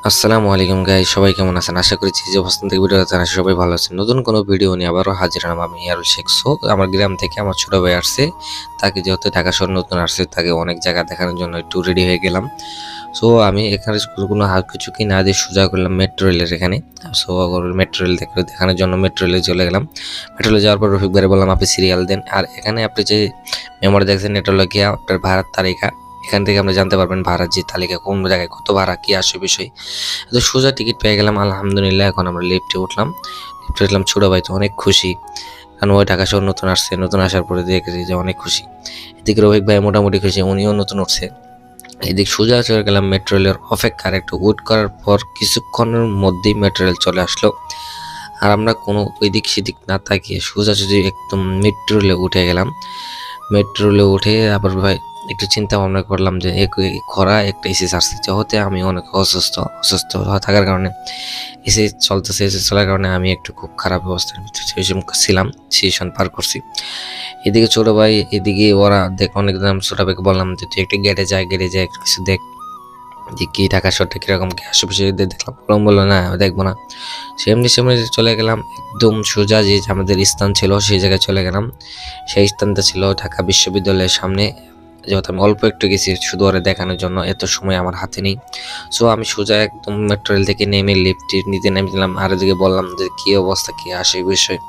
আসসালামু আলাইকুম গাইস, সবাই কেমন আছেন? আশা করি যে অবস্থান থেকে ভিডিও দেখছেন সবাই ভালো আছেন। নতুন কোনো ভিডিও নিয়ে আবারও হাজির হলাম আমি ইয়ারুল শেখ। সো আমার গ্রাম থেকে আমার ছোট ভাই আসছে, তাকে যেহেতু ঢাকা শহর নতুন আসছে, তাকে অনেক জায়গা দেখানোর জন্য একটু রেডি হয়ে গেলাম। সো আমি এখানে কোনো কিছু কি না দিয়ে সোজা করলাম মেট্রো রেলের এখানে। সো মেট্রো রেল দেখানোর জন্য মেট্রো রেলে চলে গেলাম। মেট্রো রেলে যাওয়ার পর রফিক ভাই বললাম আপনি সিরিয়াল দেন, আর এখানে আপনি যে মেমোরি দেখছেন এটা হলো গিয়া আপনার ভাড়ার তালিকা। এখান থেকে আমরা জানতে পারবেন ভাড়ার যে তালিকা কোন জায়গায় কত ভাড়া কি আসে বিষয়। তো সোজা টিকিট পেয়ে গেলাম আলহামদুলিল্লাহ। এখন আমরা লিফটে উঠলাম। ছোটো ভাই তো অনেক খুশি, কারণ ওই ঢাকা শহর নতুন আসছে, নতুন আসার পরে দেখেছি যে অনেক খুশি। এদিকে রফিক ভাই মোটামুটি খুশি, উনিও নতুন উঠছে। এদিক সোজা চলে গেলাম মেট্রো রেলের অপেক্ষার একটু ওয়েট করার পর কিছুক্ষণের মধ্যেই মেট্রো রেল চলে আসলো। আর আমরা কোনো ওইদিক সেদিক না তাকিয়ে সোজাসুজি একদম মেট্রো রেলে উঠে গেলাম। মেট্রো রেলে উঠে আবার ভাই একটু চিন্তা ভাবনা করলাম যে খরা একটা এসি ছাড়ছে, যেহেতু আমি অনেক অসুস্থ থাকার কারণে এসি চলতেছে, এসি চলার কারণে আমি একটু খুব খারাপ অবস্থার ভিতরে ছিলাম, সিচুয়েশন পার করছি। এদিকে ছোট ভাই, এদিকে ওরা দেখ অনেক দাম। ছোট ভাইকে বললাম যে তুই একটু গেটে যায় একটু কিছু দেখ যে কি ঢাকা শহরটা কিরকম কি আশেপাশে দেখলাম। বললো না দেখবো না। সেমনি চলে গেলাম একদম সোজা যে আমাদের স্থান ছিল সেই জায়গায় চলে গেলাম। সেই স্থানটা ছিল ঢাকা বিশ্ববিদ্যালয়ের সামনে। যেহেতু আমি অল্প একটু গেছি শুধু ওরা দেখানোর জন্য, এত সময় আমার হাতে নেই। সো আমি সোজা একদম মেট্রো রেল থেকে নেমে লিফট নিতে নেমে দিলাম। আর এদিকে বললাম যে কী অবস্থা কী আসে বিষয়,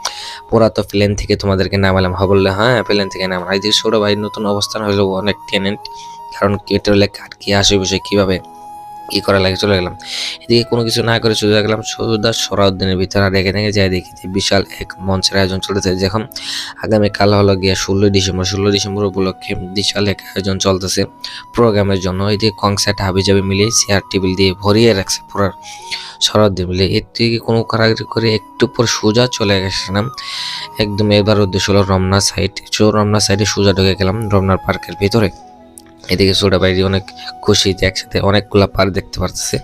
পুরা তো প্লেন থেকে তোমাদেরকে নামালাম। বললে হ্যাঁ প্লেন থেকে নামালাম। এদিকে ছোটো ভাই নতুন অবস্থান হলো অনেক টেনেন্ট, কারণ মেট্রো রেলে কার কী আসে বিষয় কীভাবে কি করা লাগে চলে গেলাম। এদিকে কোনো কিছু না করে চলে গেলাম সোজা সরাউদ্দিনের ভিতরে। আর এখানে যাই দেখি যে বিশাল এক মঞ্চের আয়োজন চলতেছে, যখন আগামীকাল হলো গিয়া 16 ডিসেম্বর উপলক্ষে বিশাল এক আয়োজন চলতেছে প্রোগ্রামের জন্য। এদিকে কনসার্ট হাবিজাবি মিলিয়ে চেয়ার টেবিল দিয়ে ভরিয়ে রাখছে পুরো সরাউদ্দিন মিলে। এর থেকে কোনো কারাগারি করে একটু পর সোজা চলে গেছিলাম একদম। এবার উদ্দেশ্য হলো রমনা সাইড। রমনা সাইডে সোজা ঢুকে গেলাম রমনার পার্কের ভিতরে। এদিকে ছোট ভাই অনেক খুশি যে একসাথে অনেকগুলা পার্ক দেখতে পারতেছে।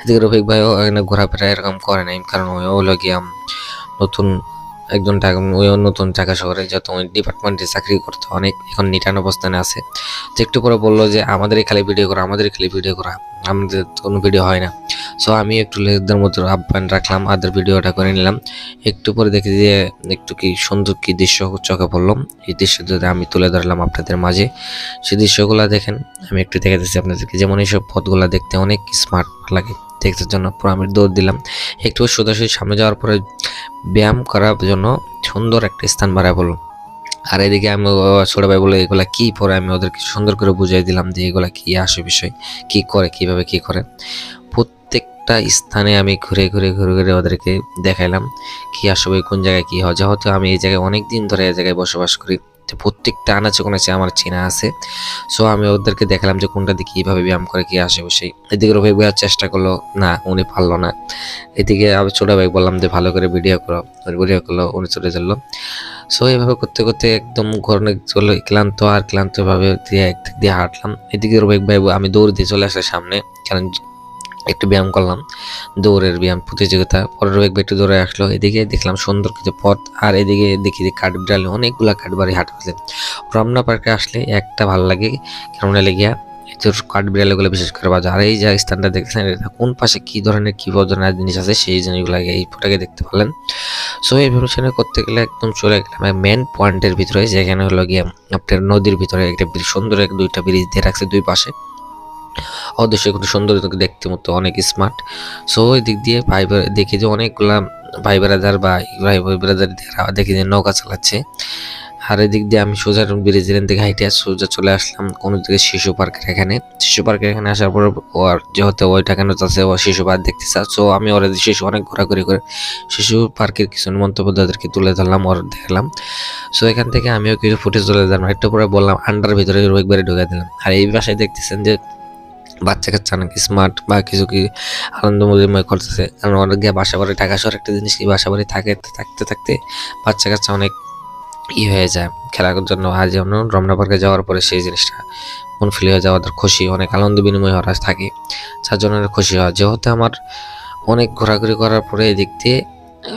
এদিকে রফিক ভাইও এখানে ঘোরাফেরা এরকম করে নাই, কারণ ওইও লগিয়া নতুন একজন ওইও নতুন ঢাকা শহরে যত ডিপার্টমেন্টে চাকরি করতে অনেক এখন নিটান অবস্থানে আছে। যে একটু পরে বললো যে আমাদের খালি ভিডিও করা, আমাদের কোনো ভিডিও হয় না। সো আমি একটু লেজদের মতো আহ্বান রাখলাম, আদের ভিডিওটা করে নিলাম। একটু পরে দেখি যে একটু কি সুন্দর কি দৃশ্য চোখে পড়লাম, এই দৃশ্য যদি আমি তুলে ধরলাম আপনাদের মাঝে। সেই দৃশ্যগুলো দেখেন, আমি একটু দেখে দিচ্ছি আপনাদেরকে। যেমন এইসব পথগুলো দেখতে অনেক স্মার্ট লাগে, দেখতে জন্য পুরো আমি দৌড় দিলাম। একটু সোজাসুজি সামনে যাওয়ার পরে ব্যায়াম করার জন্য সুন্দর একটা স্থান বাড়ায় বলল। আর এদিকে আমি ছোট ভাই বলে এগুলা কি পরে আমি ওদেরকে সুন্দর করে বুঝাই দিলাম যে এগুলা কি আসে বিষয়, কি করে কিভাবে কি করে। প্রত্যেকটা স্থানে আমি ঘুরে ওদেরকে দেখাইলাম কি আসবে কোন জায়গায় কি হয়। যেহেতু আমি এই জায়গায় অনেক দিন ধরে এই জায়গায় বসবাস করি, প্রত্যেকটা আনাচে কোনাচে আমার চেনা আছে। সো আমি ওদেরকে দেখালাম যে কোনটা দিকে কীভাবে ব্যায়াম করে কি আসে বসে। এদিকে রফিক ভাইয়ার চেষ্টা করলো, না উনি পারলো না। এদিকে আমি ছোট ভাই বললাম যে ভালো করে ভিডিও করলো, উনি চলে যালো। সো এইভাবে করতে করতে একদম ঘরে চলে ক্লান্তভাবে একদিক দিয়ে হাঁটলাম। এদিকে রফিক ভাই আমি দৌড় দিয়ে চলে আসলে সামনে, কারণ একটু ব্যায়াম করলাম, দৌড়ের ব্যায়াম প্রতিযোগিতা। পরে রফিক ভাই একটু দৌড়ে আসলো। এদিকে দেখলাম সুন্দর কিছু পথ, আর এদিকে দেখি যে কাঠবিড়ালি অনেকগুলা কাঠবাড়ি হাঁটা আছে। রমনা পার্কে আসলে একটা ভালো লাগে, কারণ লেগিয়া কাঠবিড়ালিগুলো বিশেষ করে বাজার। আর এই যে স্থানটা দেখছেন এটা কোন পাশে কি ধরনের জিনিস আছে সেই জিনিসগুলো এই ফটোকে দেখতে পারলেন। সো এই ভ্রমণ করতে গেলে একদম চলে গেলাম মেন পয়েন্টের ভিতরে, যেখানে হলো গিয়ে আপনার নদীর ভিতরে একটা সুন্দর দুইটা ব্রিজ দিয়ে রাখছে দুই পাশে। অদৃশ্য খুব সুন্দর দেখতে মতো অনেক স্মার্ট। সো ওই দিক দিয়ে দেখি যে অনেকগুলা ভাই ব্রাদার দেখি যে নৌকা চালাচ্ছে। আর এদিক দিয়ে আমি সোজা ব্রিজের থেকে হাইটে সোজা চলে আসলাম কোনো দিকে শিশু পার্কের এখানে। আসার পর ওর যেহেতু ওইটা কেন চাচ্ছে ও শিশু পার্ক দেখতে চা। সো আমি ওরা শিশু অনেক ঘোরাঘুরি করে শিশু পার্কের কিছু মন্তব্য তাদেরকে তুলে ধরলাম, ওর দেখলাম। সো এখান থেকে আমিও কিছু ফুটেজ তুলে দিলাম। একটু পরে বললাম আন্ডার ভিতরে একবারে ঢুকে দিলাম। আর এই বাসায় দেখতেছেন যে বাচ্চা কাচ্চা অনেক স্মার্ট বা কিছু কি আনন্দময় করতেছে, কারণ অনেক গিয়ে বাসা বাড়ি ঢাকা শহর একটা জিনিস কি বাসা বাড়ি থাকতে বাচ্চা কাচ্চা অনেক হয়ে যায় খেলার জন্য। আজ যেমন রমনা পার্কে যাওয়ার পরে সেই জিনিসটা মন ফিল হয়ে যাওয়া, ওদের খুশি অনেক আনন্দ বিনিময় হওয়া থাকে, যার জন্য খুশি হয়। যেহেতু আমার অনেক ঘোরাঘুরি করার পরে এদিক দিয়ে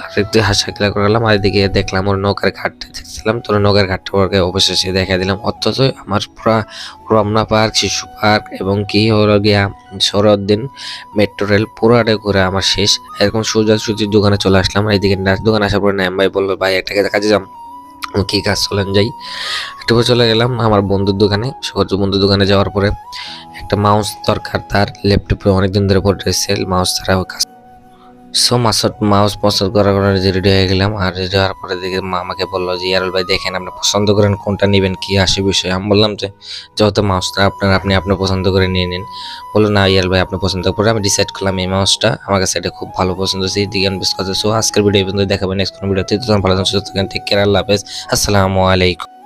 আর একটু হাসা খেলা করলাম। আর এদিকে দেখলাম ওর নৌকার ঘাটটা দেখছিলাম, তো নৌকার ঘাটটা ওকে অবশেষে দেখা দিলাম। অথচ আমার পুরা রমনা পার্ক, শিশু পার্ক এবং কি হলো গিয়া সরদ্দিন মেট্রো রেল পুরাটা ঘুরে আমার শেষ। এরকম সোজাসুজির দোকানে চলে আসলাম। এদিকে দোকানে আসার পরে নাইম ভাই বললো, ভাই একটা কাজে যাম। কি কাজ, চলেন যাই। একটু পরে চলে গেলাম আমার বন্ধুর দোকানে। সহজ বন্ধুর দোকানে যাওয়ার পরে একটা মাউস দরকার, তার ল্যাপটপে অনেকদিন ধরে পড়ে রয়েছে, মাউস ছাড়া কাজ। সো মাউস পছন্দ করার কারণে যে রেডি হয়ে গেলাম। আর রেডি হওয়ার পরে দেখে মা আমাকে বললো যে ইয়ারুল ভাই দেখেন আপনি পছন্দ করেন কোনটা নেবেন, কি আসে বিষয়। আমি বললাম যে যেহেতু মাউসটা আপনি পছন্দ করে নিয়ে নিন। বললো না ইয়ারুল ভাই আপনি পছন্দ করে। আমি ডিসাইড করলাম এই মাউসটা আমার কাছে এটা খুব ভালো পছন্দ হয়েছে, এই দিকে আমি বেশ কথা। সো আজকের ভিডিও এই পর্যন্ত, দেখাবেন নেক্সট কোনো ভিডিওতে। তখন ভালো থাকুন, সুস্থ থাকুন, টেক কেয়ার, আল্লাহ হাফেজ, আসসালামু আলাইকুম।